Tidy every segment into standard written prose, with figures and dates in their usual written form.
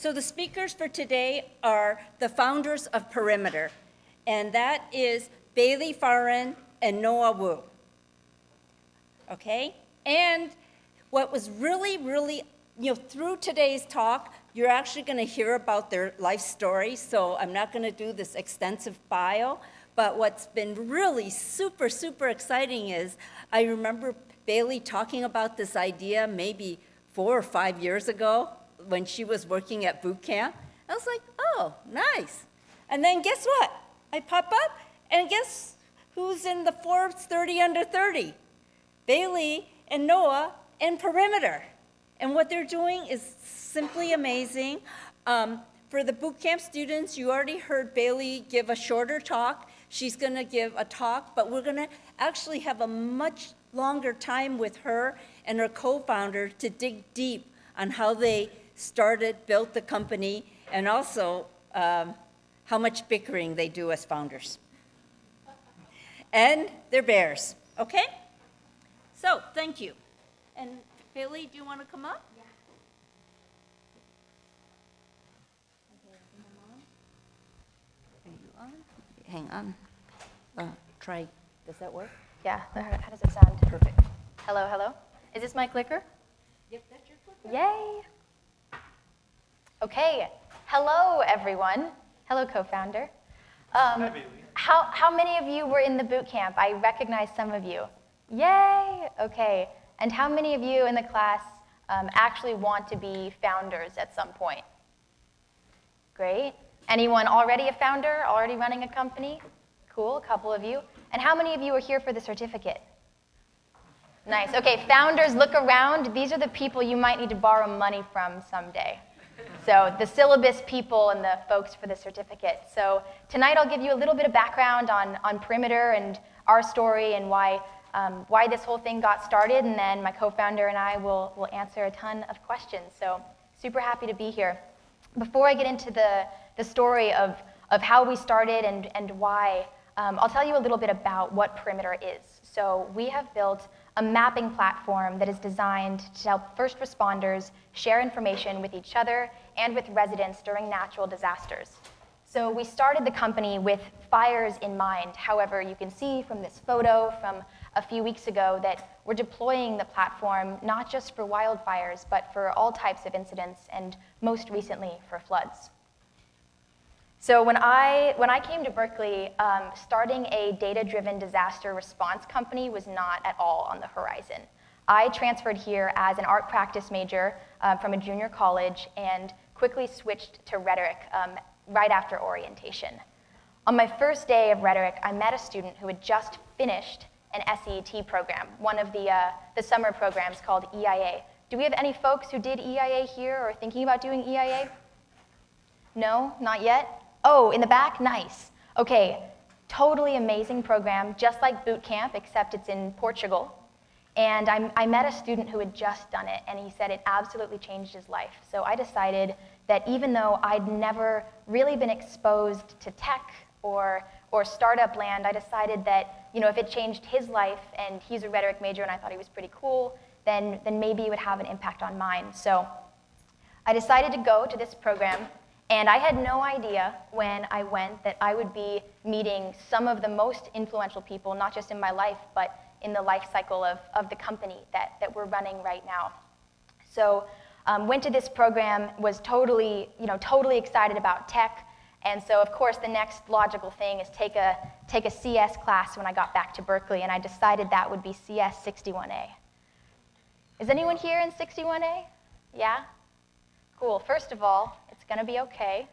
So the speakers for today are the founders of Perimeter, and that is Bailey Farren and Noah Wu. Okay? And what was really, through today's talk, you're actually going to hear about their life story, so I'm not going to do this extensive bio, but what's been really super exciting is I remember Bailey talking about this idea maybe 4 or 5 years ago when she was working at boot camp. I was like, oh, nice. And then guess what? I pop up, and guess who's in the Forbes 30 under 30? Bailey and Noah and Perimeter. And what they're doing is simply amazing. For the boot camp students, you already heard Bailey give a shorter talk. She's going to give a talk, but we're going to actually have a much longer time with her and her co-founder to dig deep on how they built the company, and also how much bickering they do as founders. And they're bears, okay? So, thank you. And Bailey, do you want to come up? Yeah. Are you on? Hang on. Try, does that work? Yeah, how does it sound? Perfect. Hello. Is this my clicker? Yep, that's your clicker. Yay. Okay, hello everyone. Hello co-founder. Hi, Bailey. How many of you were in the boot camp? I recognize some of you. Yay, okay. And how many of you in the class actually want to be founders at some point? Great. Anyone already a founder, already running a company? Cool, a couple of you. And how many of you are here for the certificate? Nice, okay, founders, look around. These are the people you might need to borrow money from someday. So the syllabus people and the folks for the certificate. So tonight I'll give you a little bit of background on Perimeter and our story and why this whole thing got started, and then my co-founder and I will answer a ton of questions. So super happy to be here. Before I get into the story of how we started and why, I'll tell you a little bit about what Perimeter is. So we have built a mapping platform that is designed to help first responders share information with each other and with residents during natural disasters. So we started the company with fires in mind. However, you can see from this photo from a few weeks ago that we're deploying the platform not just for wildfires, but for all types of incidents, and most recently for floods. So when I came to Berkeley, starting a data-driven disaster response company was not at all on the horizon. I transferred here as an art practice major from a junior college and quickly switched to rhetoric right after orientation. On my first day of rhetoric, I met a student who had just finished an SET program, one of the summer programs called EIA. Do we have any folks who did EIA here or thinking about doing EIA? No, not yet? Oh, in the back? Nice. Okay, totally amazing program, just like boot camp, except it's in Portugal. And I met a student who had just done it, and he said it absolutely changed his life. So I decided that even though I'd never really been exposed to tech or startup land, I decided that if it changed his life, and he's a rhetoric major and I thought he was pretty cool, then maybe it would have an impact on mine. So I decided to go to this program. And I had no idea when I went that I would be meeting some of the most influential people, not just in my life, but in the life cycle of the company that we're running right now. So went to this program, was totally excited about tech. And so, of course, the next logical thing is take a CS class when I got back to Berkeley, and I decided that would be CS 61A. Is anyone here in 61A? Yeah? Cool. First of all, it's going to be okay.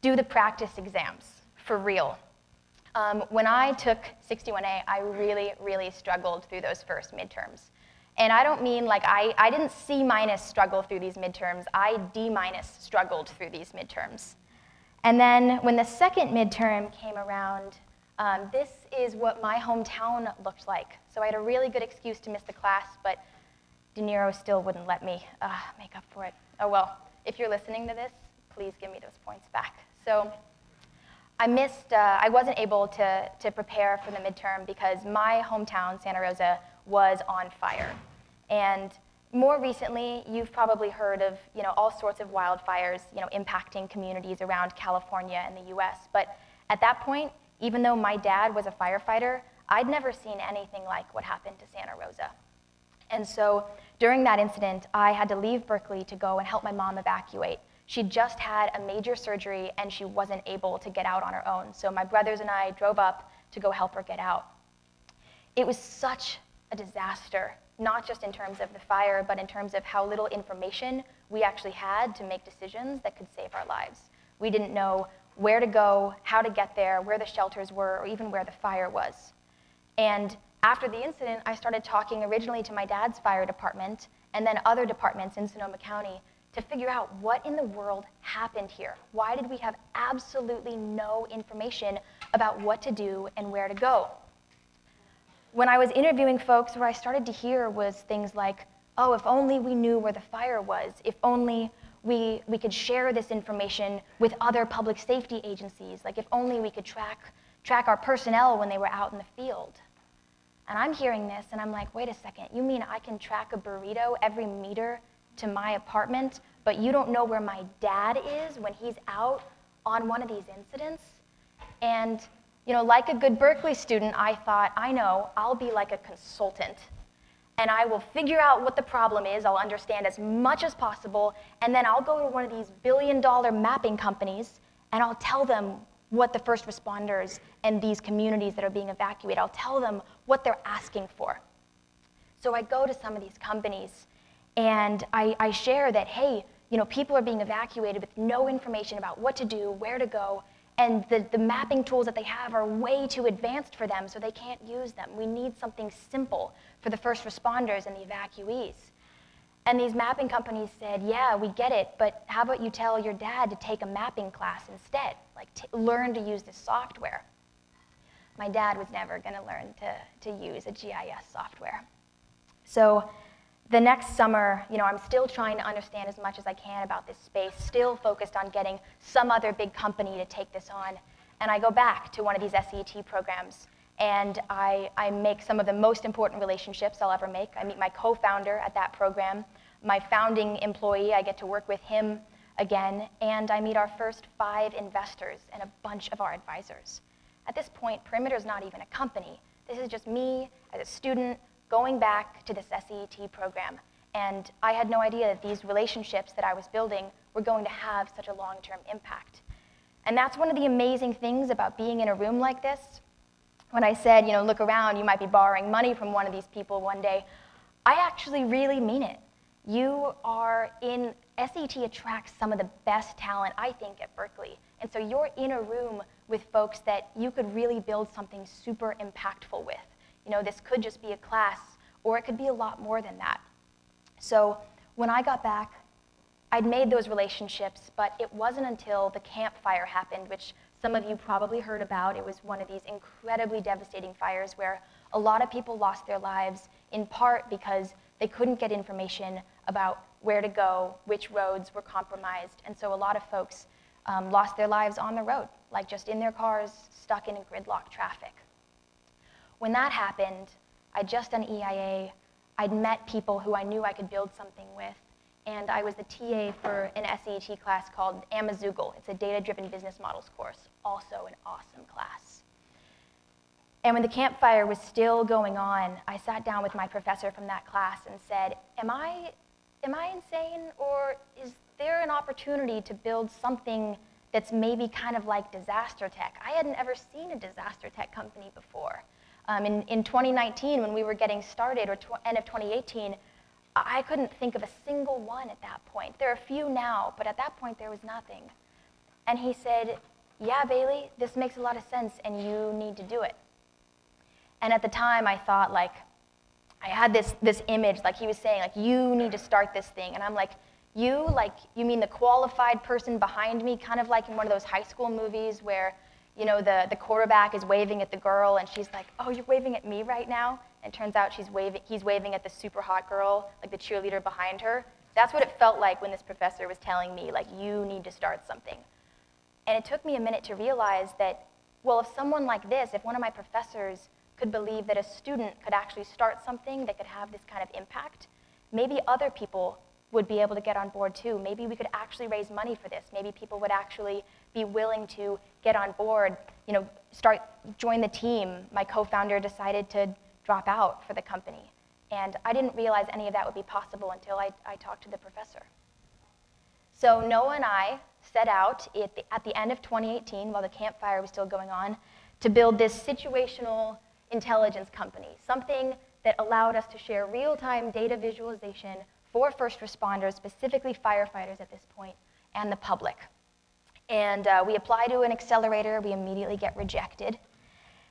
Do the practice exams, for real. When I took 61A, I really struggled through those first midterms. And I don't mean like I didn't C- struggle through these midterms. I D- struggled through these midterms. And then when the second midterm came around, this is what my hometown looked like. So I had a really good excuse to miss the class, but De Niro still wouldn't let me make up for it. Oh well, if you're listening to this, please give me those points back. So I wasn't able to prepare for the midterm because my hometown, Santa Rosa, was on fire. And More recently, you've probably heard of all sorts of wildfires impacting communities around California and the US. But at that point, even though my dad was a firefighter, I'd never seen anything like what happened to Santa Rosa. And so during that incident, I had to leave Berkeley to go and help my mom evacuate. She'd just had a major surgery and she wasn't able to get out on her own. So my brothers and I drove up to go help her get out. It was such a disaster, not just in terms of the fire, but in terms of how little information we actually had to make decisions that could save our lives. We didn't know where to go, how to get there, where the shelters were, or even where the fire was. And after the incident, I started talking originally to my dad's fire department and then other departments in Sonoma County to figure out what in the world happened here. Why did we have absolutely no information about what to do and where to go? When I was interviewing folks, what I started to hear was things like, oh, if only we knew where the fire was, if only we could share this information with other public safety agencies, like if only we could track our personnel when they were out in the field. And I'm hearing this and I'm like, wait a second, you mean I can track a burrito every meter to my apartment, but you don't know where my dad is when he's out on one of these incidents? And like a good Berkeley student, I thought, I know, I'll be like a consultant. And I will figure out what the problem is, I'll understand as much as possible, and then I'll go to one of these billion-dollar mapping companies, and I'll tell them what the first responders and these communities that are being evacuated, I'll tell them what they're asking for. So I go to some of these companies, and I share that, hey, people are being evacuated with no information about what to do, where to go, and the mapping tools that they have are way too advanced for them, so they can't use them. We need something simple for the first responders and the evacuees. And these mapping companies said, yeah, we get it, but how about you tell your dad to take a mapping class instead, like learn to use this software. My dad was never going to learn to use a GIS software. So the next summer, I'm still trying to understand as much as I can about this space, still focused on getting some other big company to take this on. And I go back to one of these SET programs, and I make some of the most important relationships I'll ever make. I meet my co-founder at that program, my founding employee, I get to work with him again, and I meet our first 5 investors and a bunch of our advisors. At this point, Perimeter's not even a company. This is just me as a student going back to this SET program. And I had no idea that these relationships that I was building were going to have such a long-term impact. And that's one of the amazing things about being in a room like this. When I said, look around, you might be borrowing money from one of these people one day, I actually really mean it. SET attracts some of the best talent, I think, at Berkeley. And so you're in a room with folks that you could really build something super impactful with. This could just be a class, or it could be a lot more than that. So when I got back, I'd made those relationships, but it wasn't until the campfire happened, which some of you probably heard about. It was one of these incredibly devastating fires where a lot of people lost their lives, in part because they couldn't get information about where to go, which roads were compromised, and so a lot of folks lost their lives on the road, like just in their cars, stuck in gridlock traffic. When that happened, I'd just done EIA, I'd met people who I knew I could build something with, and I was the TA for an SET class called Amazoogle. It's a data-driven business models course, also an awesome class. And when the campfire was still going on, I sat down with my professor from that class and said, am I insane, or is there an opportunity to build something that's maybe kind of like disaster tech? I hadn't ever seen a disaster tech company before. In 2019, when we were getting started, or end of 2018, I couldn't think of a single one at that point. There are a few now, but at that point there was nothing. And he said, yeah, Bailey, this makes a lot of sense, and you need to do it. And at the time, I thought, I had this image, like he was saying, you need to start this thing. And I'm like, you mean the qualified person behind me, kind of like in one of those high school movies where the quarterback is waving at the girl, and she's like, oh, you're waving at me right now? And it turns out he's waving at the super hot girl, like the cheerleader behind her. That's what it felt like when this professor was telling me, you need to start something. And it took me a minute to realize that, well, if someone like this, if one of my professors could believe that a student could actually start something that could have this kind of impact, maybe other people would be able to get on board too. Maybe we could actually raise money for this. Maybe people would actually be willing to get on board, join the team. My co-founder decided to drop out for the company. And I didn't realize any of that would be possible until I talked to the professor. So Noah and I set out at the end of 2018, while the campfire was still going on, to build this situational intelligence company, something that allowed us to share real-time data visualization for first responders, specifically firefighters at this point, and the public. And we apply to an accelerator, we immediately get rejected.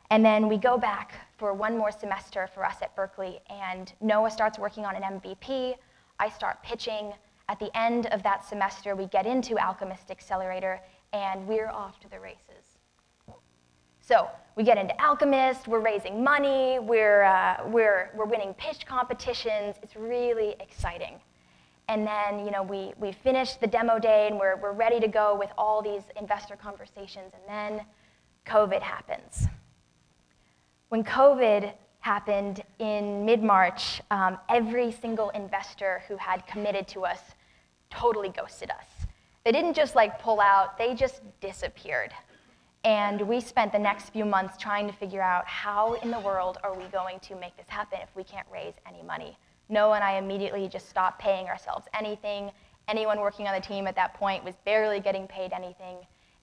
And then we go back for one more semester for us at Berkeley, and Noah starts working on an MVP, I start pitching. At the end of that semester, we get into Alchemist Accelerator, and we're off to the races. So we get into Alchemist, we're raising money, we're winning pitch competitions. It's really exciting. And then we finish the demo day, and we're ready to go with all these investor conversations, and then COVID happens. When COVID happened in mid-March, every single investor who had committed to us totally ghosted us. They didn't just pull out, they just disappeared. And we spent the next few months trying to figure out how in the world are we going to make this happen if we can't raise any money. Noah and I immediately just stopped paying ourselves anything. Anyone working on the team at that point was barely getting paid anything.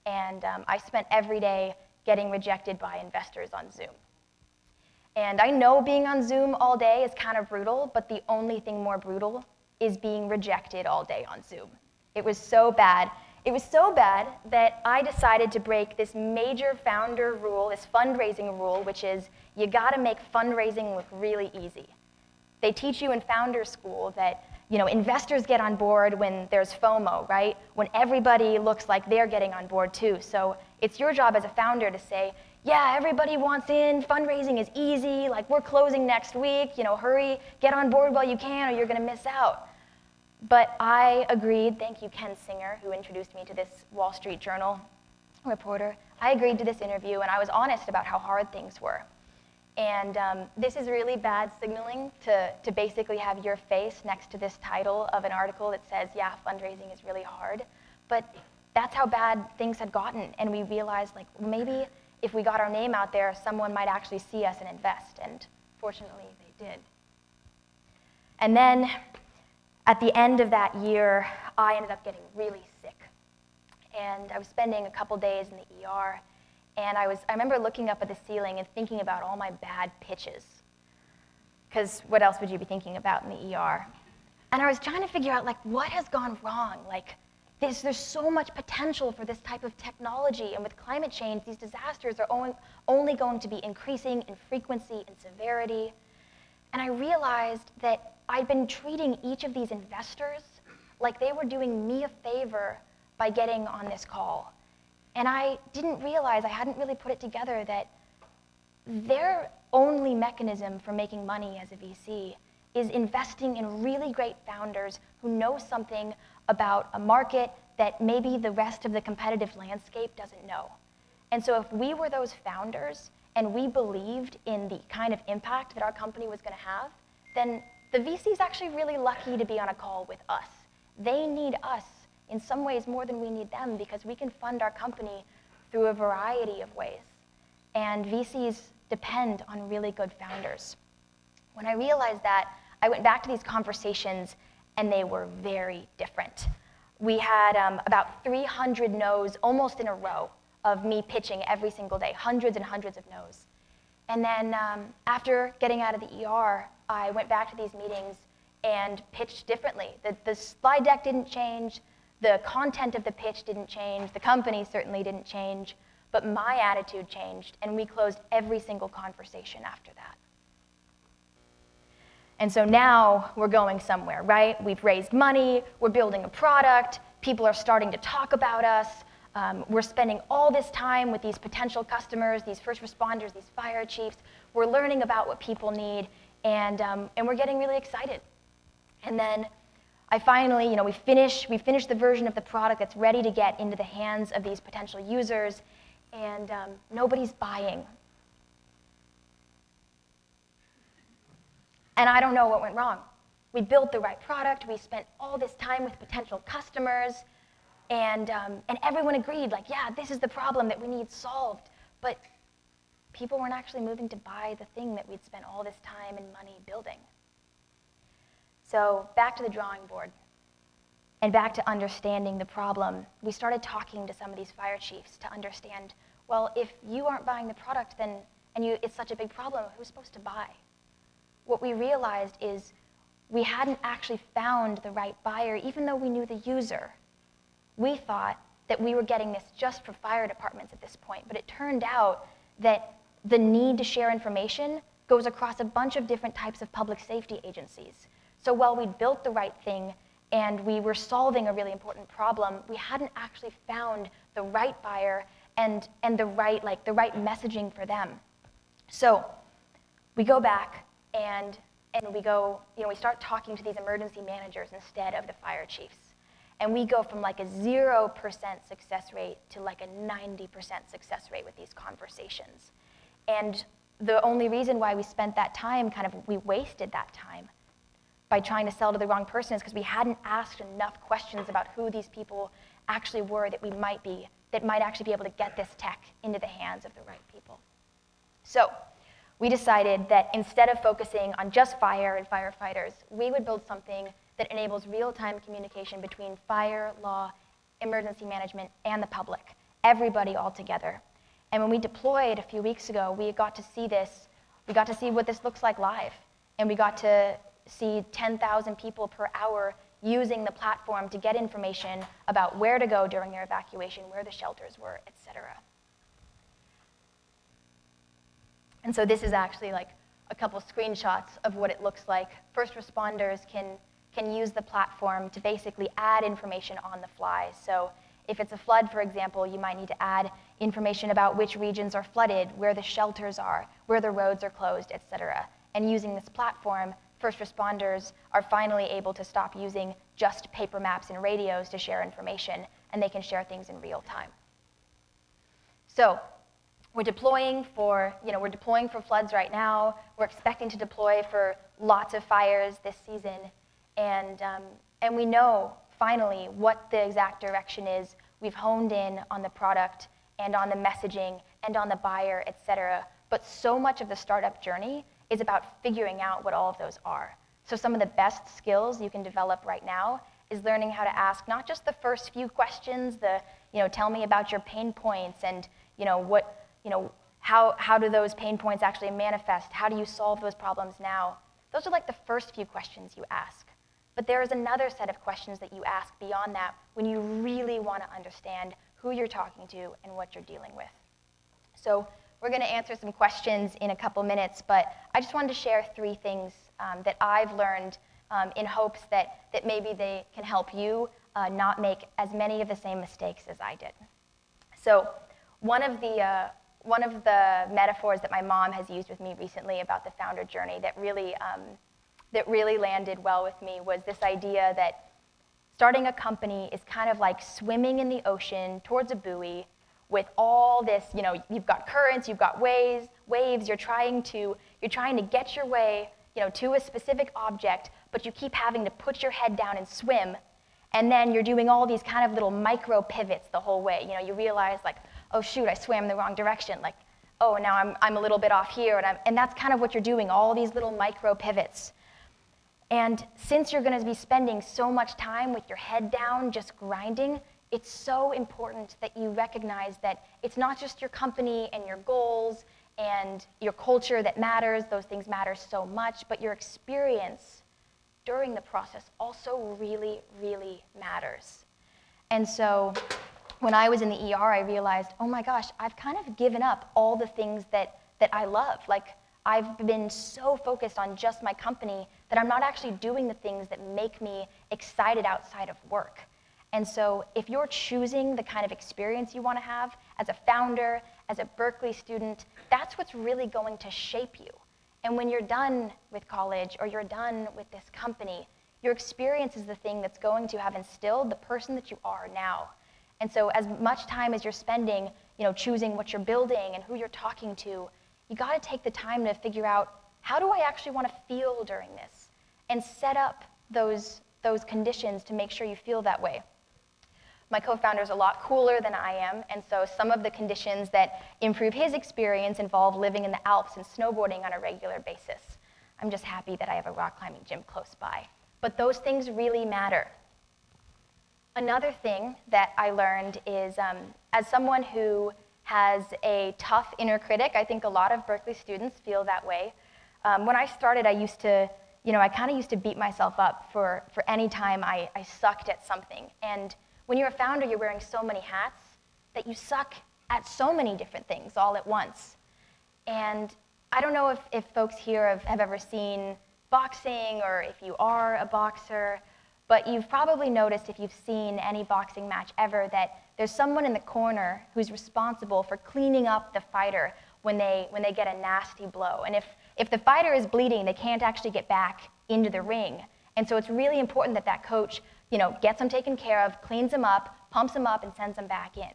And I spent every day getting rejected by investors on Zoom. And I know being on Zoom all day is kind of brutal, but the only thing more brutal is being rejected all day on Zoom. It was so bad. It was so bad that I decided to break this major founder rule, this fundraising rule, which is you gotta make fundraising look really easy. They teach you in founder school that investors get on board when there's FOMO, right? When everybody looks like they're getting on board too. So it's your job as a founder to say, yeah, everybody wants in, fundraising is easy, we're closing next week, hurry, get on board while you can or you're gonna miss out. But I agreed, thank you Ken Singer, who introduced me to this Wall Street Journal reporter. I agreed to this interview and I was honest about how hard things were. And this is really bad signaling to basically have your face next to this title of an article that says, yeah, fundraising is really hard. But that's how bad things had gotten. And we realized, maybe if we got our name out there, someone might actually see us and invest. And fortunately, they did. And then at the end of that year, I ended up getting really sick. And I was spending a couple days in the ER. And I remember looking up at the ceiling and thinking about all my bad pitches. Because what else would you be thinking about in the ER? And I was trying to figure out, what has gone wrong? There's so much potential for this type of technology. And with climate change, these disasters are only going to be increasing in frequency and severity. And I realized that I'd been treating each of these investors like they were doing me a favor by getting on this call. And I didn't realize, I hadn't really put it together, that their only mechanism for making money as a VC is investing in really great founders who know something about a market that maybe the rest of the competitive landscape doesn't know. And so if we were those founders and we believed in the kind of impact that our company was going to have, then the VC is actually really lucky to be on a call with us. They need us in some ways more than we need them because we can fund our company through a variety of ways. And VCs depend on really good founders. When I realized that, I went back to these conversations and they were very different. We had about 300 no's almost in a row of me pitching every single day, hundreds and hundreds of no's. And then after getting out of the ER, I went back to these meetings and pitched differently. The slide deck didn't change, the content of the pitch didn't change, the company certainly didn't change, but my attitude changed, and we closed every single conversation after that. And so now we're going somewhere, right? We've raised money, we're building a product, people are starting to talk about us, we're spending all this time with these potential customers, these first responders, these fire chiefs, we're learning about what people need, and we're getting really excited. And then I finally, we finished the version of the product that's ready to get into the hands of these potential users, and nobody's buying. And I don't know what went wrong. we built the right product, we spent all this time with potential customers, and everyone agreed, like, yeah, this is the problem that we need solved. But people weren't actually moving to buy the thing that we'd spent all this time and money building. So back to the drawing board, and back to understanding the problem. We started talking to some of these fire chiefs to understand, well, if you aren't buying the product, then, it's such a big problem, who's supposed to buy? What we realized is we hadn't actually found the right buyer, even though we knew the user. We thought that we were getting this just for fire departments at this point, but it turned out that the need to share information goes across a bunch of different types of public safety agencies. So while we built the right thing and we were solving a really important problem, we hadn't actually found the right buyer and the right messaging for them. So we go back and we start talking to these emergency managers instead of the fire chiefs. And we go from like a 0% success rate to like a 90% success rate with these conversations. And the only reason why we spent that time, we wasted that time by trying to sell to the wrong person is because we hadn't asked enough questions about who these people actually were that might actually be able to get this tech into the hands of the right people. So we decided that instead of focusing on just fire and firefighters, we would build something that enables real-time communication between fire, law, emergency management, and the public, everybody all together. And when we deployed a few weeks ago, we got to see this. We got to see what this looks like live. And we got to see 10,000 people per hour using the platform to get information about where to go during their evacuation, where the shelters were, et cetera. And so this is actually like a couple screenshots of what it looks like. First responders can use the platform to basically add information on the fly. So if it's a flood, for example, you might need to add information about which regions are flooded, where the shelters are, where the roads are closed, et cetera. And using this platform, first responders are finally able to stop using just paper maps and radios to share information, and they can share things in real time. So we're deploying for floods right now. We're expecting to deploy for lots of fires this season. And we know, finally, what the exact direction is. We've honed in on the product and on the messaging and on the buyer, et cetera. But so much of the startup journey is about figuring out what all of those are. So some of the best skills you can develop right now is learning how to ask not just the first few questions, tell me about your pain points and how do those pain points actually manifest? How do you solve those problems now? Those are like the first few questions you ask. But there is another set of questions that you ask beyond that when you really want to understand who you're talking to and what you're dealing with. So we're going to answer some questions in a couple minutes, but I just wanted to share 3 things that I've learned in hopes that maybe they can help you not make as many of the same mistakes as I did. So one of the metaphors that my mom has used with me recently about the founder journey that really landed well with me was this idea that starting a company is kind of like swimming in the ocean towards a buoy with all this, you've got currents, you've got waves, you're trying to get your way, to a specific object, but you keep having to put your head down and swim, and then you're doing all these kind of little micro pivots the whole way. You realize like, oh shoot, I swam the wrong direction. Like, oh, now I'm a little bit off here, and that's kind of what you're doing, all these little micro pivots. And since you're going to be spending so much time with your head down, just grinding, it's so important that you recognize that it's not just your company and your goals and your culture that matters, those things matter so much, but your experience during the process also really, really matters. And so when I was in the ER, I realized, oh my gosh, I've kind of given up all the things that I love. Like, I've been so focused on just my company that I'm not actually doing the things that make me excited outside of work. And so if you're choosing the kind of experience you want to have as a founder, as a Berkeley student, that's what's really going to shape you. And when you're done with college or you're done with this company, your experience is the thing that's going to have instilled the person that you are now. And so as much time as you're spending, choosing what you're building and who you're talking to, you got to take the time to figure out, how do I actually want to feel during this? and set up those conditions to make sure you feel that way. My co-founder is a lot cooler than I am, and so some of the conditions that improve his experience involve living in the Alps and snowboarding on a regular basis. I'm just happy that I have a rock climbing gym close by. But those things really matter. Another thing that I learned is, as someone who has a tough inner critic, I think a lot of Berkeley students feel that way. When I started, I kind of used to beat myself up for any time I sucked at something. And when you're a founder, you're wearing so many hats that you suck at so many different things all at once. And I don't know if folks here have ever seen boxing or if you are a boxer, but you've probably noticed if you've seen any boxing match ever that there's someone in the corner who's responsible for cleaning up the fighter when they get a nasty blow. And if the fighter is bleeding, they can't actually get back into the ring. And so it's really important that that coach gets them taken care of, cleans them up, pumps them up, and sends them back in.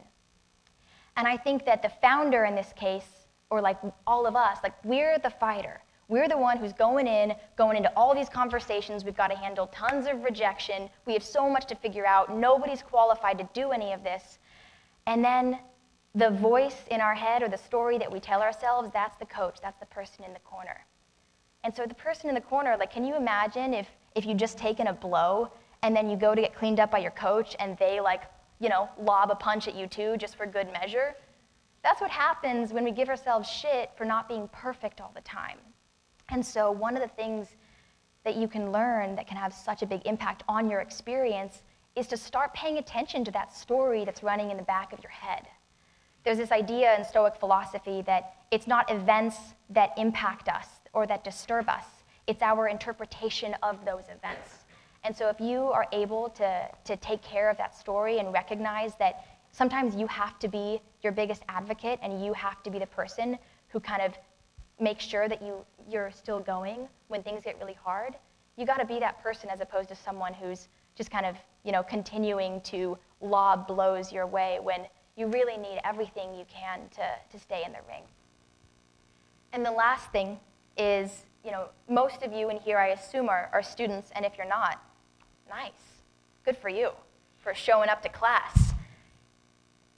And I think that the founder in this case, or like all of us, like we're the fighter. We're the one who's going into all these conversations. We've got to handle tons of rejection. We have so much to figure out. Nobody's qualified to do any of this. And then the voice in our head or the story that we tell ourselves, that's the coach, that's the person in the corner. And so the person in the corner, like, can you imagine if you'd just taken a blow and then you go to get cleaned up by your coach and they lob a punch at you too, just for good measure? That's what happens when we give ourselves shit for not being perfect all the time. And so one of the things that you can learn that can have such a big impact on your experience is to start paying attention to that story that's running in the back of your head. There's this idea in Stoic philosophy that it's not events that impact us or that disturb us. It's our interpretation of those events. And so if you are able to take care of that story and recognize that sometimes you have to be your biggest advocate and you have to be the person who kind of makes sure that you're still going when things get really hard, you got to be that person as opposed to someone who's just kind of continuing to lob blows your way when you really need everything you can to stay in the ring. And the last thing is, most of you in here, I assume, are students, and if you're not, nice. Good for you for showing up to class.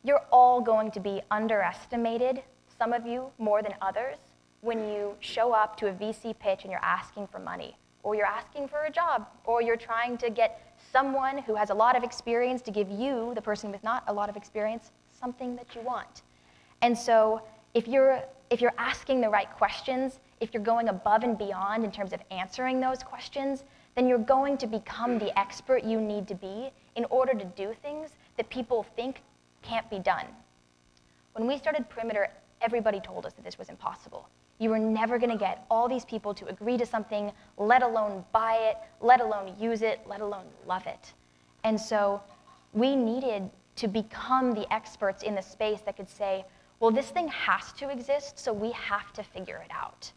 You're all going to be underestimated, some of you more than others, when you show up to a VC pitch and you're asking for money, or you're asking for a job, or you're trying to get someone who has a lot of experience to give you, the person with not a lot of experience, something that you want. And so if you're asking the right questions, if you're going above and beyond in terms of answering those questions, then you're going to become the expert you need to be in order to do things that people think can't be done. When we started Perimeter, everybody told us that this was impossible. You were never going to get all these people to agree to something, let alone buy it, let alone use it, let alone love it. And so we needed to become the experts in the space that could say, well, this thing has to exist, so we have to figure it out.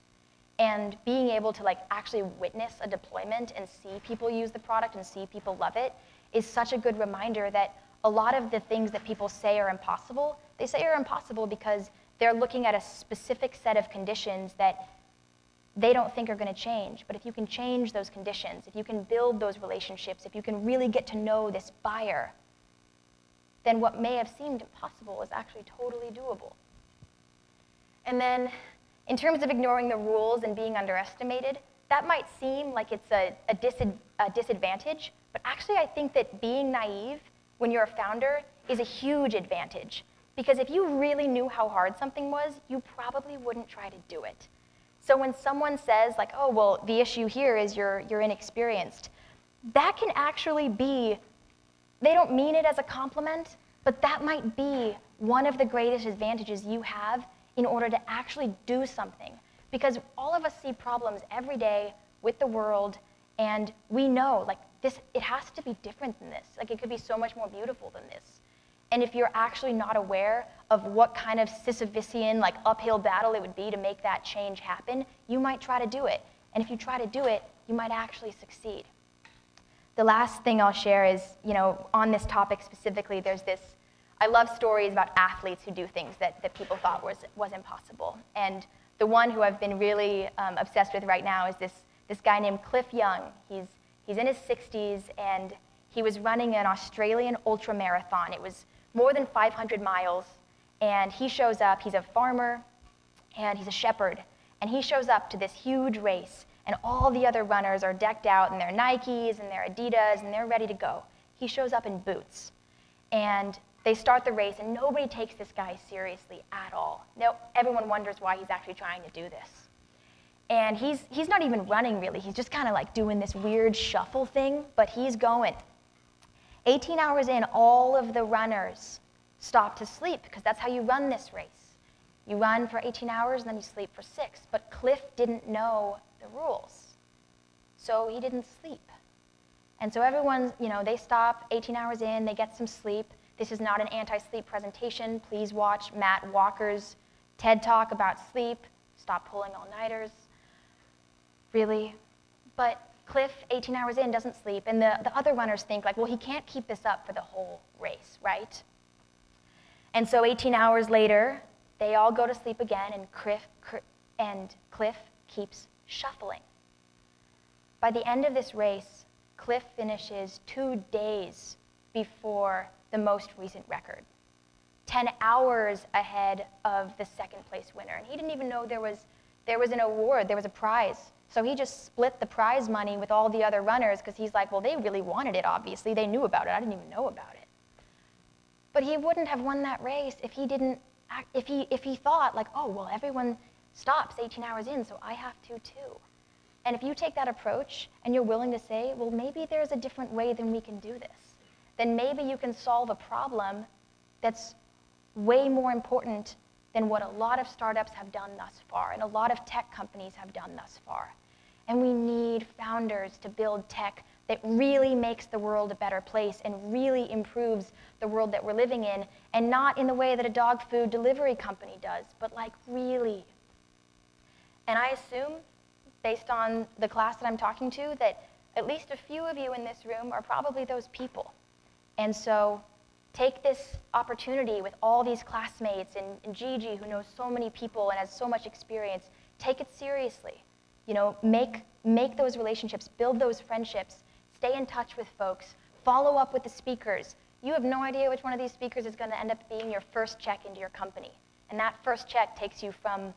And being able to actually witness a deployment and see people use the product and see people love it is such a good reminder that a lot of the things that people say are impossible, they say are impossible because they're looking at a specific set of conditions that they don't think are going to change. But if you can change those conditions, if you can build those relationships, if you can really get to know this buyer, then what may have seemed impossible is actually totally doable. And then, in terms of ignoring the rules and being underestimated, that might seem like it's a disadvantage, but actually I think that being naive when you're a founder is a huge advantage. Because if you really knew how hard something was, you probably wouldn't try to do it. So when someone says oh, well, the issue here is you're inexperienced, that can actually be, they don't mean it as a compliment, but that might be one of the greatest advantages you have in order to actually do something. Because all of us see problems every day with the world, and we know, it has to be different than this. It could be so much more beautiful than this. And if you're actually not aware of what kind of Sisyphusian, uphill battle it would be to make that change happen, you might try to do it. And if you try to do it, you might actually succeed. The last thing I'll share is, on this topic specifically, there's this, I love stories about athletes who do things that people thought was impossible. And the one who I've been really obsessed with right now is this this guy named Cliff Young. He's in his 60s, and he was running an Australian ultramarathon. It was more than 500 miles, and he shows up. He's a farmer, and he's a shepherd, and he shows up to this huge race, and all the other runners are decked out in their Nikes and their Adidas, and they're ready to go. He shows up in boots, and they start the race, and nobody takes this guy seriously at all. No, everyone wonders why he's actually trying to do this. And he's not even running, really. He's just kind of like doing this weird shuffle thing, but he's going. 18 hours in, all of the runners stop to sleep, because that's how you run this race. You run for 18 hours, and then you sleep for 6. But Cliff didn't know the rules, so he didn't sleep. And so everyone, they stop 18 hours in, they get some sleep. This is not an anti-sleep presentation. Please watch Matt Walker's TED Talk about sleep. Stop pulling all-nighters. Really. But Cliff, 18 hours in, doesn't sleep, and the other runners think, like, well, he can't keep this up for the whole race, right? And so 18 hours later, they all go to sleep again, and Cliff keeps shuffling. By the end of this race, Cliff finishes 2 days before the most recent record, 10 hours ahead of the second place winner. And he didn't even know there was an award, there was a prize. So he just split the prize money with all the other runners, because he's like, well, they really wanted it, obviously. They knew about it. I didn't even know about it. But he wouldn't have won that race if he thought, like, oh, well, everyone stops 18 hours in, so I have to too. And if you take that approach and you're willing to say, well, maybe there's a different way than we can do this, then maybe you can solve a problem that's way more important than what a lot of startups have done thus far and a lot of tech companies have done thus far. And we need founders to build tech that really makes the world a better place and really improves the world that we're living in, and not in the way that a dog food delivery company does, but like really. And I assume, based on the class that I'm talking to, that at least a few of you in this room are probably those people. And so take this opportunity with all these classmates and Gigi, who knows so many people and has so much experience. Take it seriously. Make those relationships, build those friendships, stay in touch with folks, follow up with the speakers. You have no idea which one of these speakers is going to end up being your first check into your company. And that first check takes you from,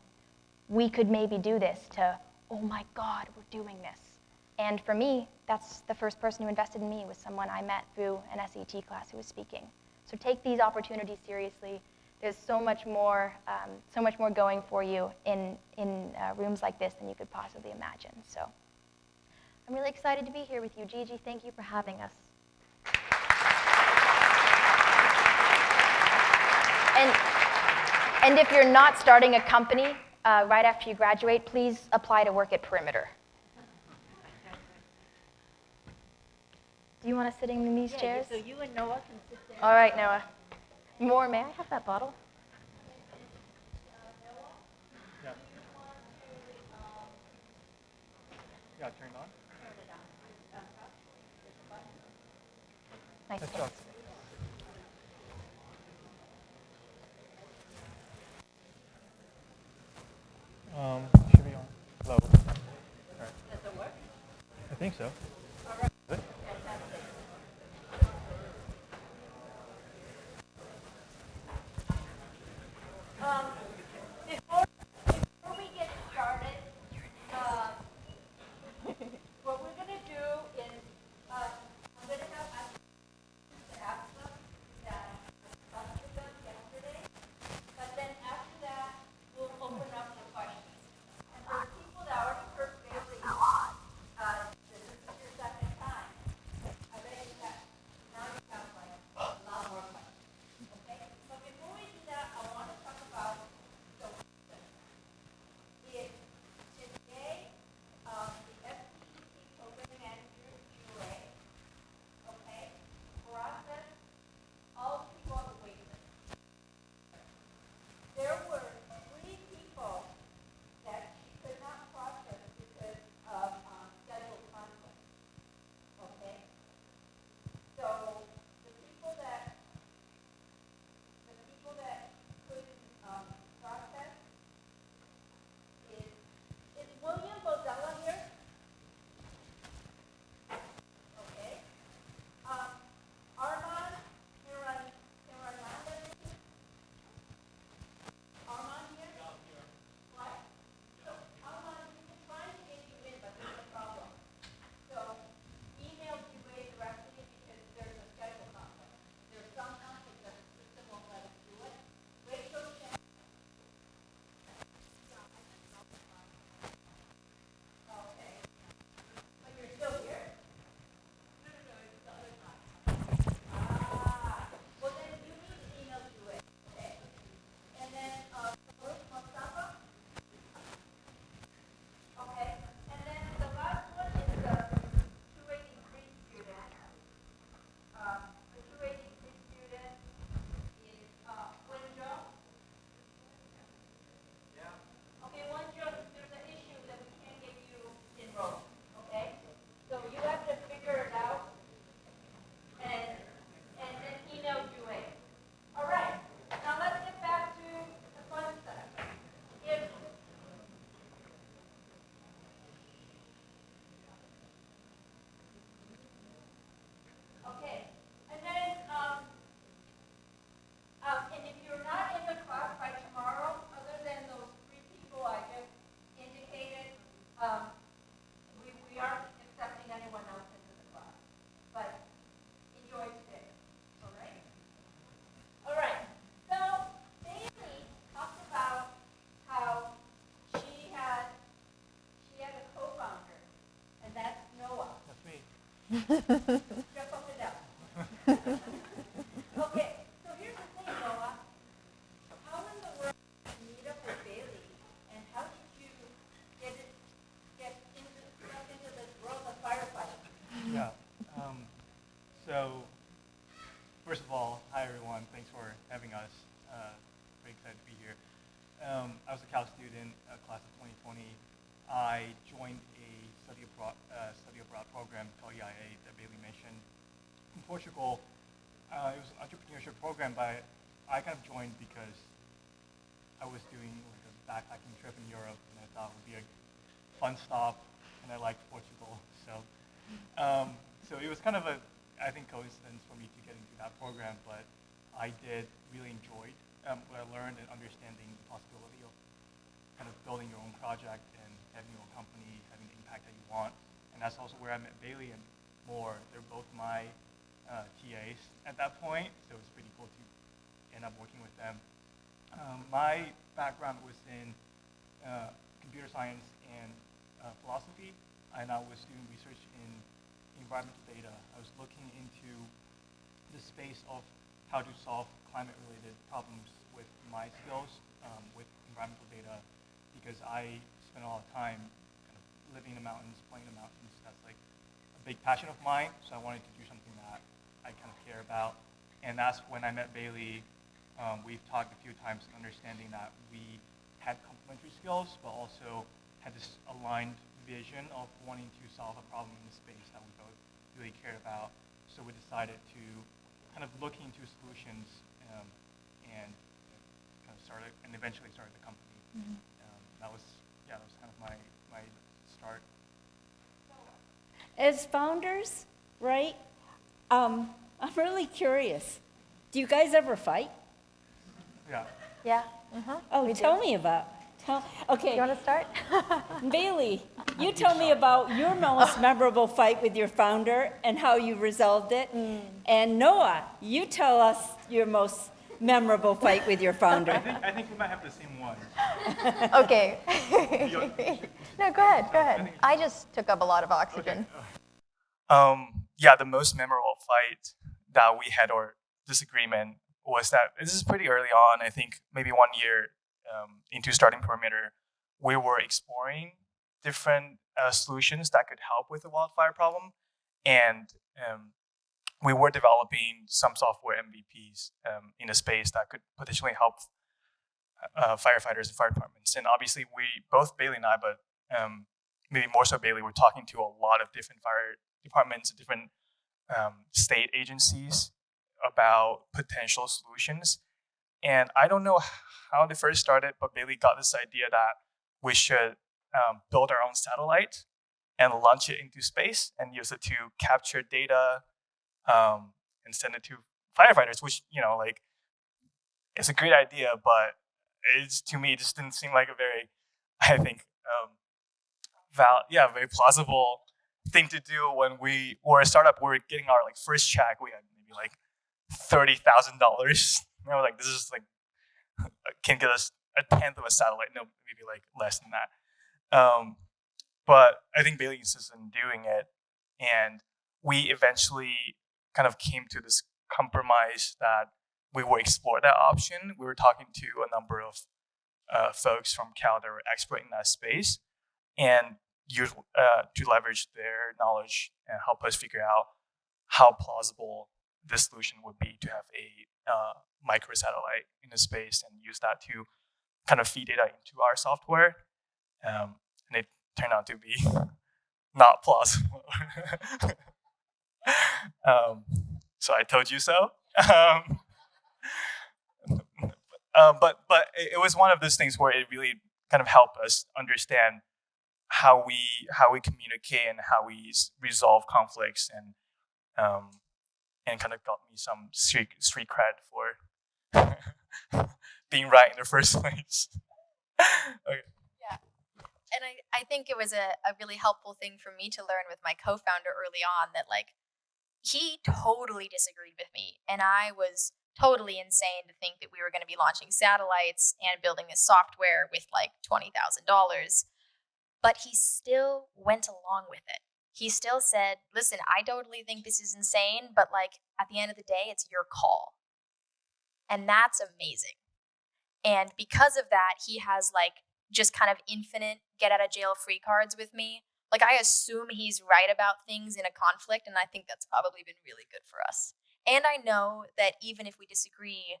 we could maybe do this, to, oh my God, we're doing this. And for me, that's the first person who invested in me, was someone I met through an SAT class who was speaking. So take these opportunities seriously. There's so much more going for you in rooms like this than you could possibly imagine. So I'm really excited to be here with you. Gigi, thank you for having us. And if you're not starting a company right after you graduate, please apply to work at Perimeter. Do you want to sit in these chairs? So you and Noah can sit there. All right, Noah. More, may I have that bottle? Yeah. Yeah, turn it on. Nice. Let's go. Should be on low. All right. Does it work? I think so. All right. Good. Fantastic. Before we get started, what we're going to do is I'm going to have to ask them that I talked to them yesterday, but then after that, we'll open up the questions. And for the people that already participated, this is your Step up and down. Okay, so here's the thing, Noah. How in the world did you meet up with Bailey, and how did you get stuck into this world of firefighting? Yeah. So, first of all, hi everyone. Thanks for having us. Very excited to be here. I was a Cal student, class of 2020. I joined a study abroad program called EIA that Bailey mentioned in Portugal. It was an entrepreneurship program, but I kind of joined because I was doing like a backpacking trip in Europe, and I thought it would be a fun stop, and I liked Portugal. So it was kind of I think, coincidence for me to get into that program, but I did really enjoy what I learned and understanding the possibility of kind of building your own project and having your own company, having the impact that you want. And that's also where I met Bailey and more. They're both my TAs at that point, so it was pretty cool to end up working with them. My background was in computer science and philosophy, and I was doing research in environmental data. I was looking into the space of how to solve climate-related problems with my skills with environmental data, because I spent a lot of time kind of living in the mountains, playing in the mountains. That's like a big passion of mine, so I wanted to do something that I kind of care about. And that's when I met Bailey. We've talked a few times understanding that we had complementary skills, but also had this aligned vision of wanting to solve a problem in the space that we both really cared about. So we decided to kind of look into solutions and kind of eventually started the company. Mm-hmm. That was kind of my start. As founders, right, I'm really curious. Do you guys ever fight? Yeah. Yeah. Mm-hmm. Oh, tell me about. Okay. You want to start? Bailey, you tell me about your most memorable fight with your founder and how you resolved it. And Noah, you tell us your most memorable fight with your founder. I think we might have the same one. Okay. No, go ahead. I just took up a lot of oxygen. Yeah, the most memorable fight that we had or disagreement was that this is pretty early on. I think maybe 1 year into starting Perimeter, we were exploring different solutions that could help with the wildfire problem, and we were developing some software MVPs in a space that could potentially help firefighters and fire departments. And obviously, both Bailey and I, but maybe more so Bailey, were talking to a lot of different fire departments, different state agencies about potential solutions. And I don't know how they first started, but Bailey got this idea that we should build our own satellite and launch it into space and use it to capture data and send it to firefighters, which, it's a great idea, but to me, it just didn't seem like a very, I think, very plausible thing to do when we were a startup. We were getting our first check. We had maybe $30,000. And I was like, this is can get us a tenth of a satellite. No, maybe less than that. But I think Bailey insisted on doing it, and we eventually kind of came to this compromise that we would explore that option. We were talking to a number of folks from Cal that were expert in that space, and to leverage their knowledge and help us figure out how plausible this solution would be to have a microsatellite in the space and use that to kind of feed data into our software. And it turned out to be not plausible. So I told you so. But it was one of those things where it really kind of helped us understand how we communicate and how we resolve conflicts, and kind of got me some street cred for being right in the first place. Okay. Yeah. And I think it was a really helpful thing for me to learn with my co-founder early on that he totally disagreed with me, and I was totally insane to think that we were going to be launching satellites and building this software with $20,000. But he still went along with it. he still said, listen, I totally think this is insane, but like at the end of the day, it's your call. And that's amazing. And because of that, he has like just kind of infinite get out of jail free cards with me. Like I assume he's right about things in a conflict, and I think that's probably been really good for us. And I know that even if we disagree,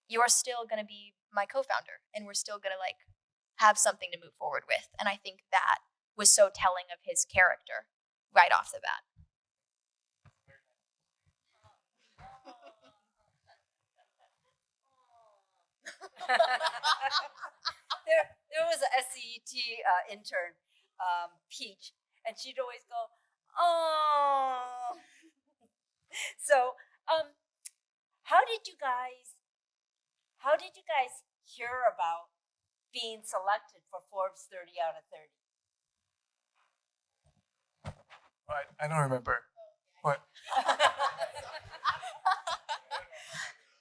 you're still going to be my co-founder, and we're still going to like have something to move forward with. And I think that was so telling of his character right off the bat. There was a SET intern, Peach, and she'd always go, "Oh." So, how did you guys hear about being selected for Forbes 30 out of 30? I don't remember. What?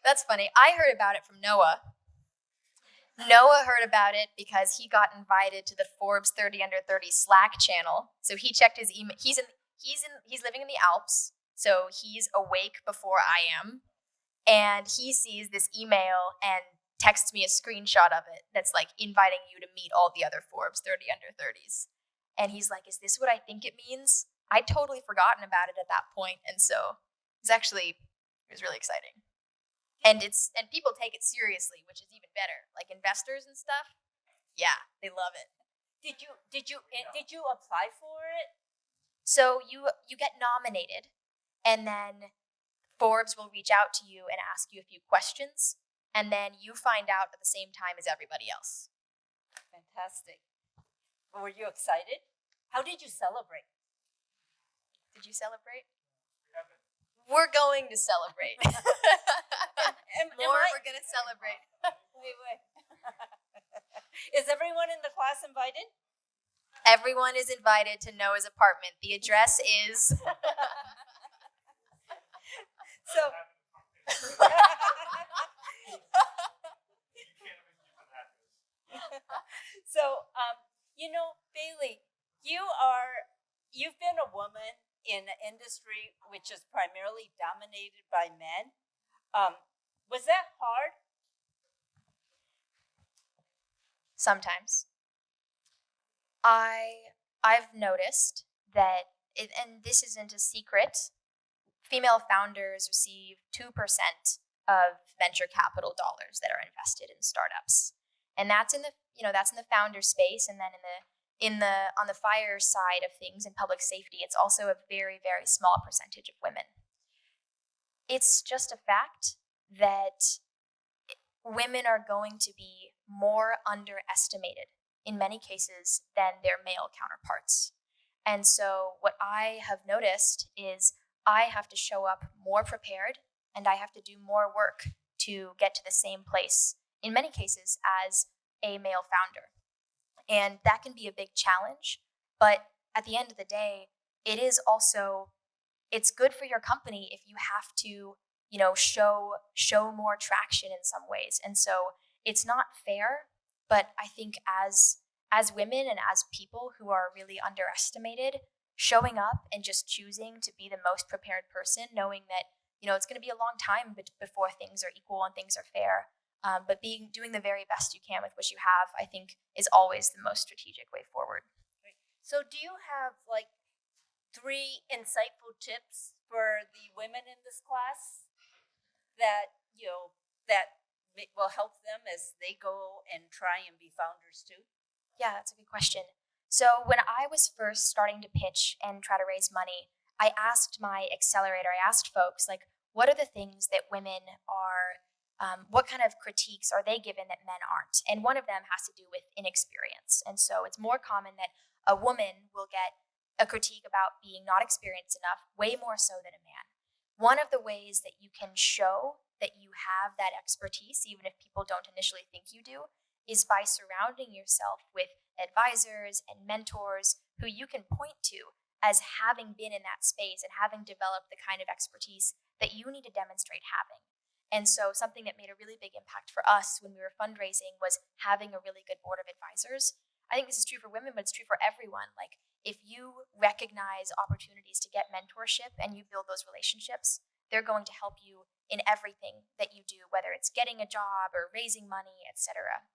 That's funny. I heard about it from Noah. Noah heard about it because he got invited to the Forbes 30 under 30 Slack channel. So he checked his email. He's living in the Alps, so he's awake before I am. And he sees this email and texts me a screenshot of it that's like inviting you to meet all the other Forbes 30 under 30s. And he's like, is this what I think it means? I'd totally forgotten about it at that point. And so it was really exciting. And people take it seriously, which is even better. Like investors and stuff, yeah, they love it. Did you apply for it? So you get nominated, and then Forbes will reach out to you and ask you a few questions, and then you find out at the same time as everybody else. Fantastic. Were you excited? How did you celebrate? Did you celebrate? We're going to celebrate. We're going to celebrate. Wait. Is everyone in the class invited? Everyone is invited to Noah's apartment. The address is... So... So, Bailey, you've been a woman in an industry which is primarily dominated by men. Was that hard? Sometimes. I've noticed that, and this isn't a secret, female founders receive 2% of venture capital dollars that are invested in startups. And that's in the founder space, and then on the fire side of things in public safety, it's also a very, very small percentage of women. It's just a fact that women are going to be more underestimated in many cases than their male counterparts. And so what I have noticed is I have to show up more prepared, and I have to do more work to get to the same place, in many cases, as a male founder. And that can be a big challenge, but at the end of the day, it's good for your company if you have to, show more traction in some ways. And so it's not fair, but I think as women and as people who are really underestimated, showing up and just choosing to be the most prepared person, knowing that, it's going to be a long time before things are equal and things are fair. But doing the very best you can with what you have, I think, is always the most strategic way forward. So do you have 3 insightful tips for the women in this class that will help them as they go and try and be founders too? Yeah, that's a good question. So when I was first starting to pitch and try to raise money, I asked my accelerator, I asked folks, what are the things that women are, what kind of critiques are they given that men aren't? And one of them has to do with inexperience. And so it's more common that a woman will get a critique about being not experienced enough, way more so than a man. One of the ways that you can show that you have that expertise, even if people don't initially think you do, is by surrounding yourself with advisors and mentors who you can point to as having been in that space and having developed the kind of expertise that you need to demonstrate having. And so something that made a really big impact for us when we were fundraising was having a really good board of advisors. I think this is true for women, but it's true for everyone. Like, if you recognize opportunities to get mentorship and you build those relationships, they're going to help you in everything that you do, whether it's getting a job or raising money, etc.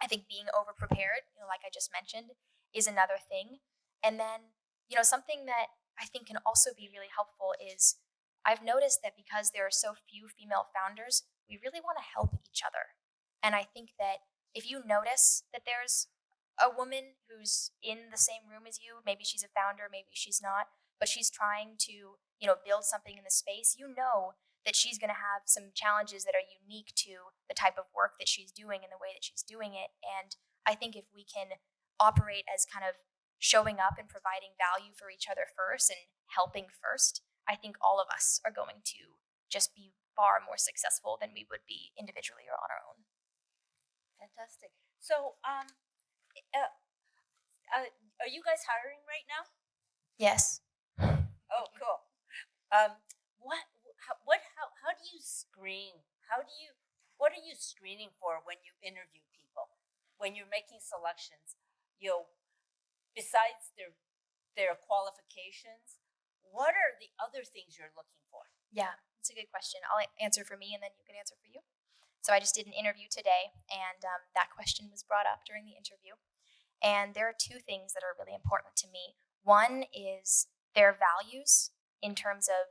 I think being over-prepared, like I just mentioned, is another thing. And then, something that I think can also be really helpful is I've noticed that because there are so few female founders, we really want to help each other. And I think that if you notice that there's a woman who's in the same room as you, maybe she's a founder, maybe she's not, but she's trying to, build something in the space, that she's going to have some challenges that are unique to the type of work that she's doing and the way that she's doing it. And I think if we can operate as kind of showing up and providing value for each other first and helping first, I think all of us are going to just be far more successful than we would be individually or on our own. Fantastic. So, are you guys hiring right now? Yes. Oh, cool. How do you screen? What are you screening for when you interview people? When you're making selections, besides their qualifications, what are the other things you're looking for? Yeah, that's a good question. I'll answer for me and then you can answer for you. So I just did an interview today, and that question was brought up during the interview. And there are two things that are really important to me. One is their values in terms of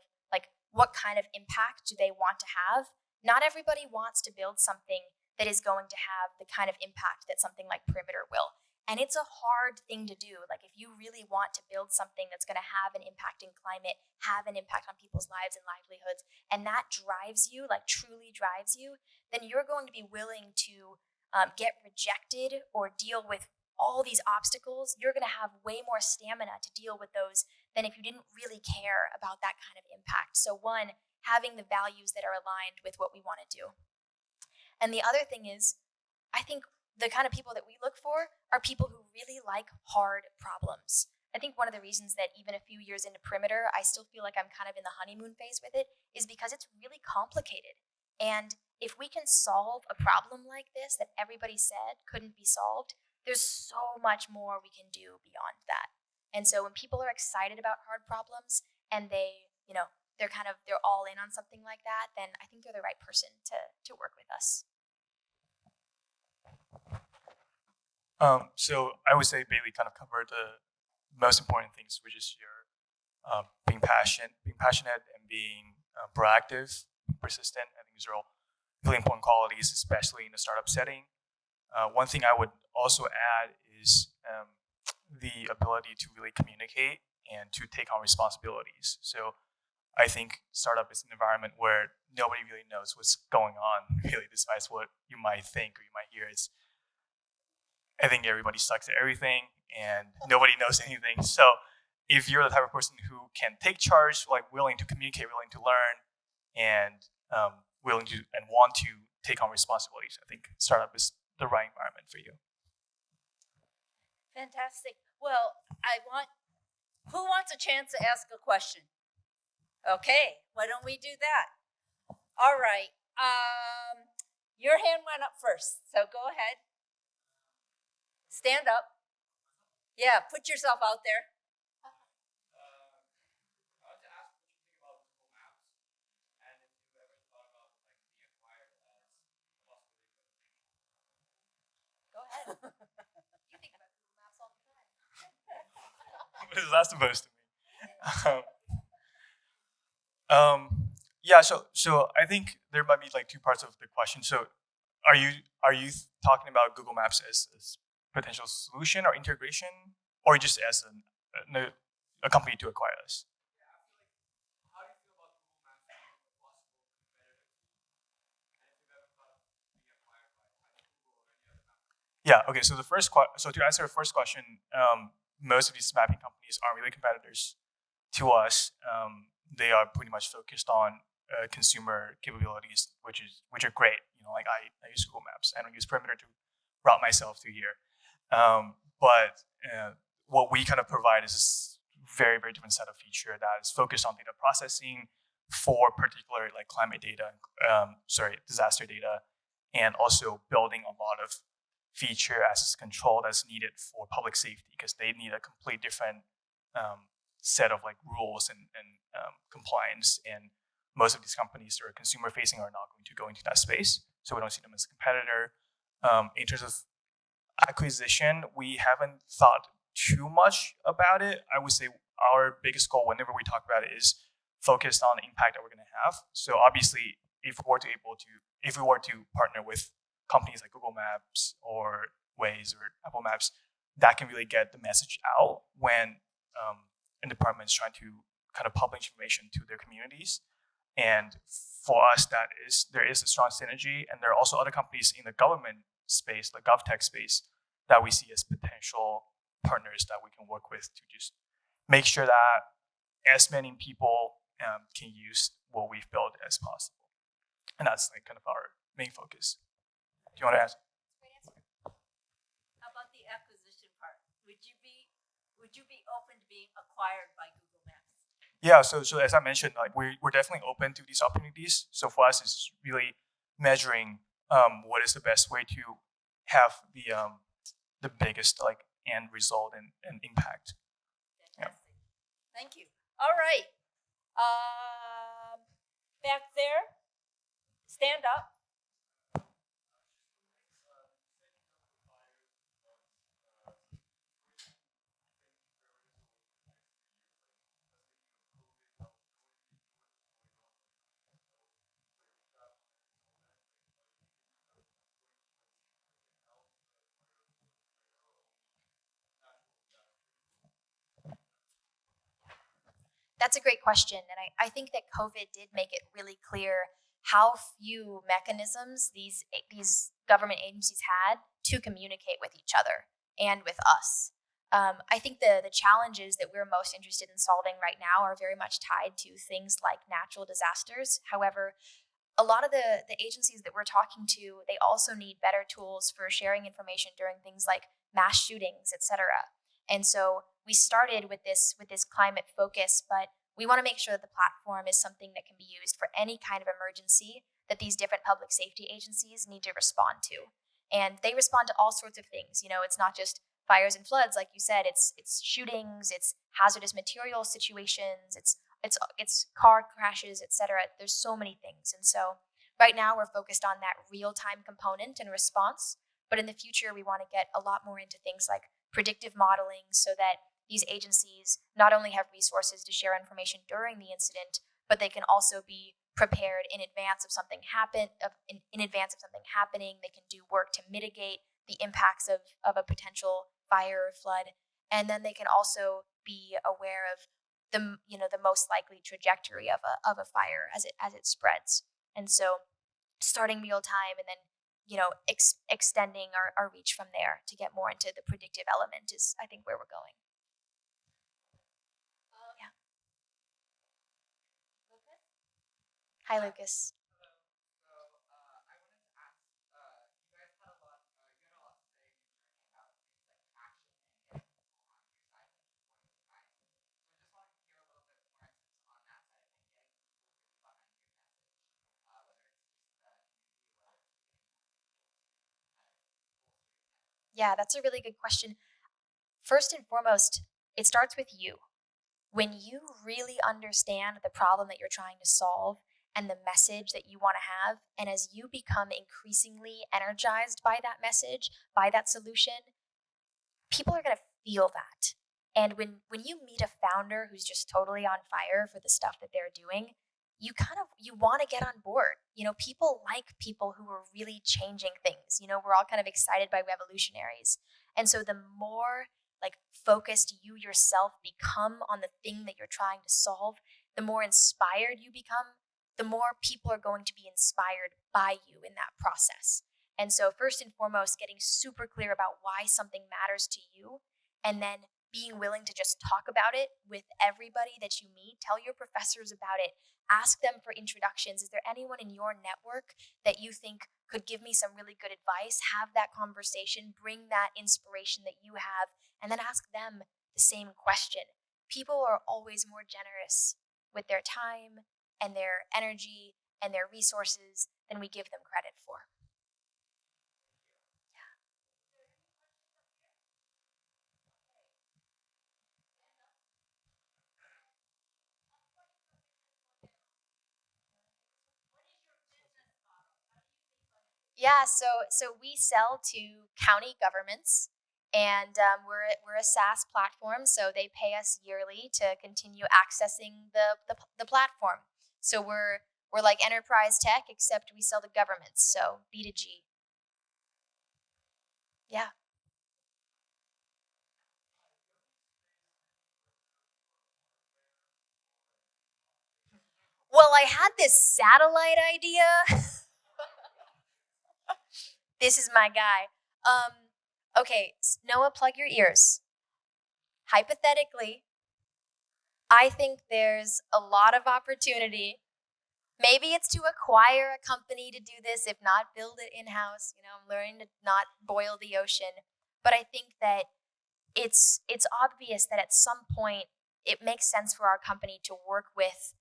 what kind of impact do they want to have. Not everybody wants to build something that is going to have the kind of impact that something like Perimeter will. And it's a hard thing to do. Like, if you really want to build something that's going to have an impact in climate, have an impact on people's lives and livelihoods, and that drives you, truly drives you, then you're going to be willing to get rejected or deal with all these obstacles. You're going to have way more stamina to deal with those than if you didn't really care about that kind of impact. So one, having the values that are aligned with what we want to do. And the other thing is, I think the kind of people that we look for are people who really like hard problems. I think one of the reasons that even a few years into Perimeter, I still feel like I'm kind of in the honeymoon phase with it is because it's really complicated. And if we can solve a problem like this that everybody said couldn't be solved, there's so much more we can do beyond that. And so when people are excited about hard problems and they're all in on something like that, then I think they're the right person to work with us. So I would say Bailey kind of covered the most important things, which is your being passionate, and being proactive, persistent. I think these are all really important qualities, especially in the startup setting. One thing I would also add is the ability to really communicate and to take on responsibilities. So I think startup is an environment where nobody really knows what's going on, really, despite what you might think or you might hear. I think everybody sucks at everything and nobody knows anything. So if you're the type of person who can take charge, willing to communicate, willing to learn, and willing to and want to take on responsibilities, I think startup is the right environment for you. Fantastic. Well, who wants a chance to ask a question? Okay, why don't we do that? All right. Your hand went up first, so go ahead. Stand up. Yeah, put yourself out there. Go ahead. You think about Google Maps all the time. What is that supposed to mean? Yeah. So I think there might be two parts of the question. So, are you talking about Google Maps as potential solution or integration, or just as a company to acquire us? Yeah. Okay. So to answer the first question, most of these mapping companies aren't really competitors to us. They are pretty much focused on consumer capabilities, which are great. I use Google Maps. I don't use Perimeter to route myself to here. But what we kind of provide is this very, very different set of feature that is focused on data processing for particular climate data, disaster data, and also building a lot of feature access control that's needed for public safety, because they need a complete different set of like rules and compliance. And most of these companies that are consumer facing are not going to go into that space, so we don't see them as a competitor. In terms of acquisition, we haven't thought too much about it. I would say our biggest goal whenever we talk about it is focused on the impact that we're going to have. So obviously, if we were to partner with companies like Google Maps or Waze or Apple Maps, that can really get the message out when a department is trying to kind of publish information to their communities. And for us, there is a strong synergy. And there are also other companies in the government space, the GovTech space, that we see as potential partners that we can work with to just make sure that as many people can use what we've built as possible. And that's like kind of our main focus. Do you want to ask? How about the acquisition part? Would you be open to being acquired by Google Maps? Yeah, so as I mentioned, like we're definitely open to these opportunities. So for us, it's really measuring what is the best way to have the biggest like end result and impact. Fantastic. Yeah. Thank you. All right. Back there, stand up. That's a great question. And I think that COVID did make it really clear how few mechanisms these government agencies had to communicate with each other and with us. I think the challenges that we're most interested in solving right now are very much tied to things like natural disasters. However, a lot of the agencies that we're talking to, they also need better tools for sharing information during things like mass shootings, etc. And so we started with this climate focus, but we want to make sure that the platform is something that can be used for any kind of emergency that these different public safety agencies need to respond to. And they respond to all sorts of things. You know, it's not just fires and floods, like you said. It's shootings, it's hazardous material situations, it's car crashes, etc. There's so many things. And so right now we're focused on that real-time component and response. But in the future, we want to get a lot more into things like predictive modeling, so that these agencies not only have resources to share information during the incident, but they can also be prepared in advance of something happening. They can do work to mitigate the impacts of a potential fire or flood, and then they can also be aware of the most likely trajectory of a fire as it spreads. And so, starting real time and then extending our reach from there to get more into the predictive element is, I think, where we're going. Yeah. Lucas? Hi, Lucas. Yeah, that's a really good question. First and foremost, it starts with you. When you really understand the problem that you're trying to solve and the message that you want to have, and as you become increasingly energized by that message, by that solution, people are going to feel that. And when you meet a founder who's just totally on fire for the stuff that they're doing, you want to get on board. People like people who are really changing things. We're all kind of excited by revolutionaries. And so the more focused you yourself become on the thing that you're trying to solve, the more inspired you become, the more people are going to be inspired by you in that process. And so first and foremost, getting super clear about why something matters to you, and then being willing to just talk about it with everybody that you meet. Tell your professors about it. Ask them for introductions. Is there anyone in your network that you think could give me some really good advice? Have that conversation. Bring that inspiration that you have, and then ask them the same question. People are always more generous with their time and their energy and their resources than we give them credit for. Yeah, so we sell to county governments, and we're a SaaS platform, so they pay us yearly to continue accessing the platform. So we're like enterprise tech, except we sell to governments, so B2G. Yeah. Well, I had this satellite idea. This is my guy. Okay, Noah, plug your ears. Hypothetically, I think there's a lot of opportunity. Maybe it's to acquire a company to do this, if not build it in-house. I'm learning to not boil the ocean. But I think that it's obvious that at some point it makes sense for our company to work with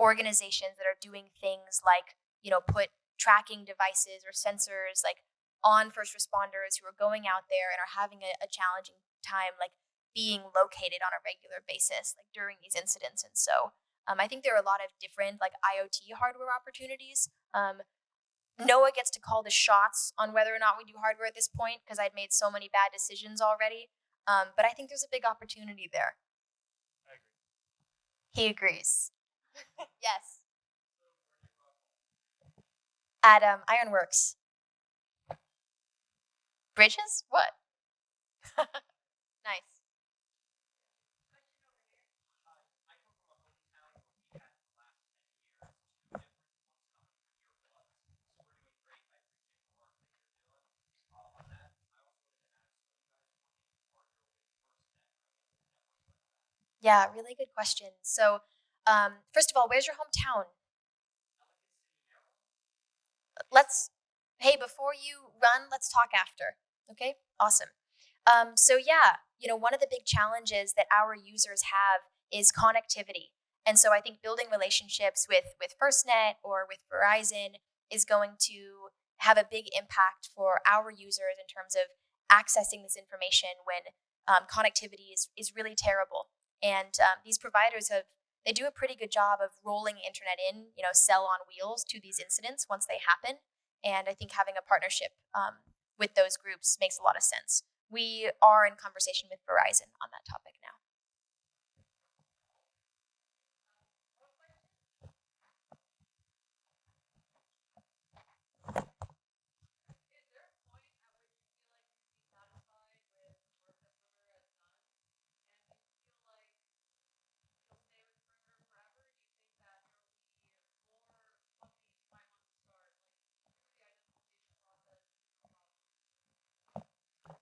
organizations that are doing things like, put tracking devices or sensors like on first responders who are going out there and are having a challenging time, like being located on a regular basis, like during these incidents. And so I think there are a lot of different like IoT hardware opportunities. Noah gets to call the shots on whether or not we do hardware at this point because I'd made so many bad decisions already. But I think there's a big opportunity there. I agree. He agrees. Yes. At Ironworks. Bridges? What? Nice. Yeah, really good question. So, first of all, where's your hometown? Hey, before you run, let's talk after. Okay? Awesome. So yeah, one of the big challenges that our users have is connectivity. And so I think building relationships with FirstNet or with Verizon is going to have a big impact for our users in terms of accessing this information when connectivity is really terrible. And these providers they do a pretty good job of rolling internet in, cell on wheels to these incidents once they happen. And I think having a partnership with those groups makes a lot of sense. We are in conversation with Verizon on that topic now.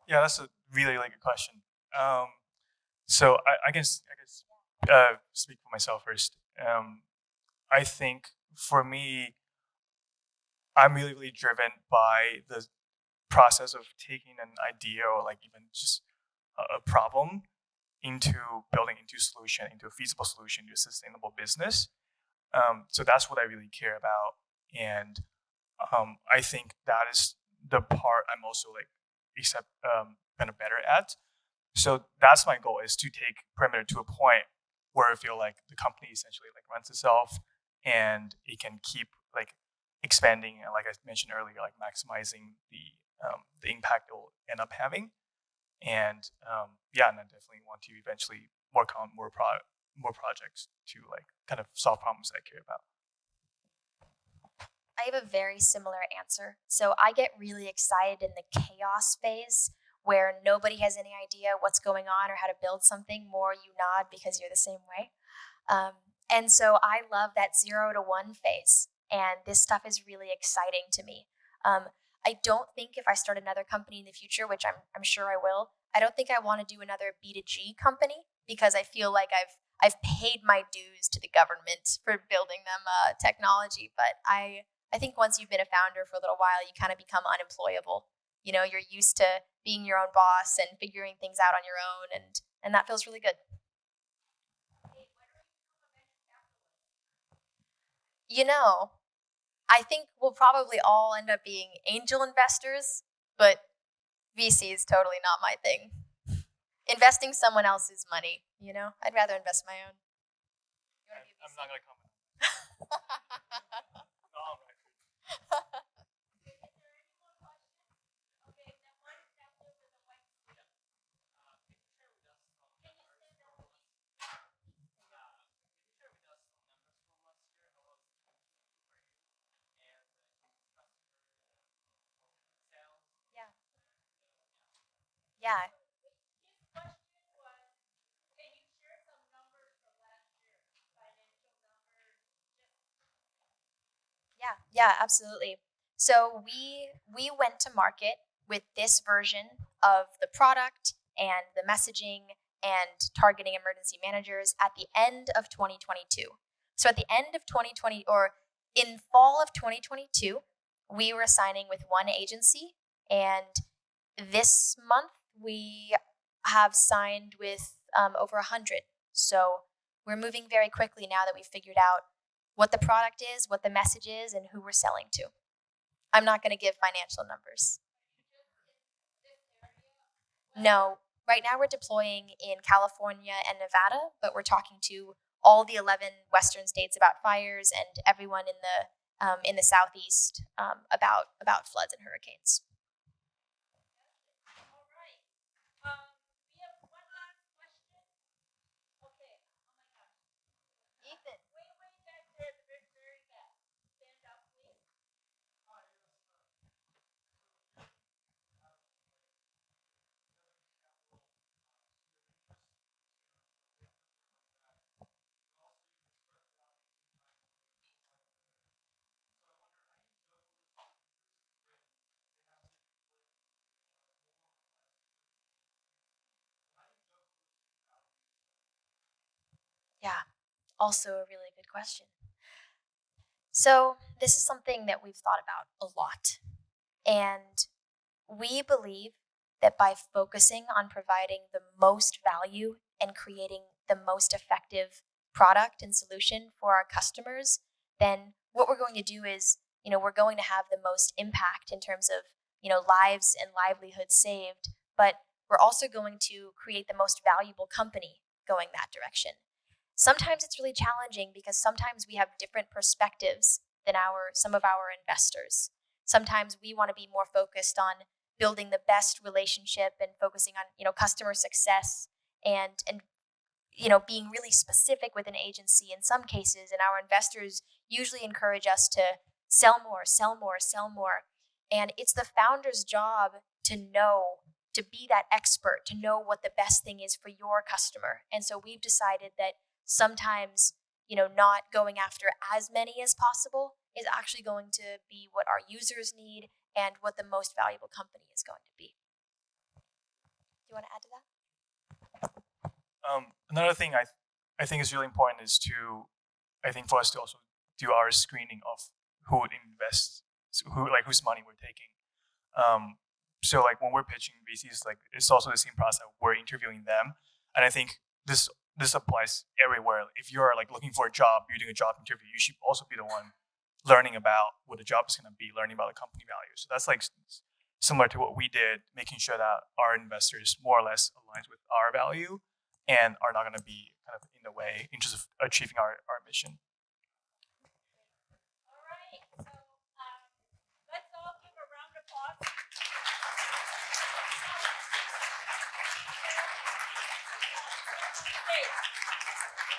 Yeah, that's a really good question. So I guess speak for myself first. I think for me, I'm really driven by the process of taking an idea or like even just a problem into building into a solution, into a feasible solution, to a sustainable business. So that's what I really care about, and I think that is the part I'm also kind of better at. So that's my goal, is to take Perimeter to a point where I feel like the company essentially like runs itself and it can keep like expanding and, like I mentioned earlier, like maximizing the impact it will end up having. And and I definitely want to eventually work on more projects to like kind of solve problems I care about. I have a very similar answer. So I get really excited in the chaos phase where nobody has any idea what's going on or how to build something. More you nod because you're the same way. And so I love that 0 to 1 phase. And this stuff is really exciting to me. I don't think if I start another company in the future, which I'm sure I will, I don't think I want to do another B2G company because I feel like I've paid my dues to the government for building them technology. But I think once you've been a founder for a little while, you kind of become unemployable. You're used to being your own boss and figuring things out on your own, and that feels really good. I think we'll probably all end up being angel investors, but VC is totally not my thing. Investing someone else's money, I'd rather invest my own. I'm not going to comment. comment. No, I'm right. Yeah. Yeah, absolutely. So we went to market with this version of the product and the messaging and targeting emergency managers at the end of 2022. So at the end of 2020, or in fall of 2022, we were signing with one agency, and this month we have signed with over 100. So we're moving very quickly now that we've figured out what the product is, what the message is, and who we're selling to. I'm not going to give financial numbers. No, right now we're deploying in California and Nevada, but we're talking to all the 11 Western states about fires and everyone in the Southeast about floods and hurricanes. Ethan. Yeah, also a really good question. So, this is something that we've thought about a lot. And we believe that by focusing on providing the most value and creating the most effective product and solution for our customers, then what we're going to do is, we're going to have the most impact in terms of, lives and livelihoods saved, but we're also going to create the most valuable company going that direction. Sometimes it's really challenging because sometimes we have different perspectives than some of our investors. Sometimes we want to be more focused on building the best relationship and focusing on customer success and being really specific with an agency in some cases, and our investors usually encourage us to sell more, sell more, sell more. And it's the founder's job to be that expert, to know what the best thing is for your customer. And so we've decided that sometimes, not going after as many as possible is actually going to be what our users need and what the most valuable company is going to be. Do you want to add to that? Another thing I think is really important is for us to also do our screening of who would invest, whose money we're taking. So when we're pitching VCs, it's also the same process. We're interviewing them, and I think this applies everywhere. If you're looking for a job, you're doing a job interview, you should also be the one learning about what the job is going to be, learning about the company value. So that's similar to what we did, making sure that our investors more or less aligns with our value and are not going to be kind of in the way in terms of achieving our mission.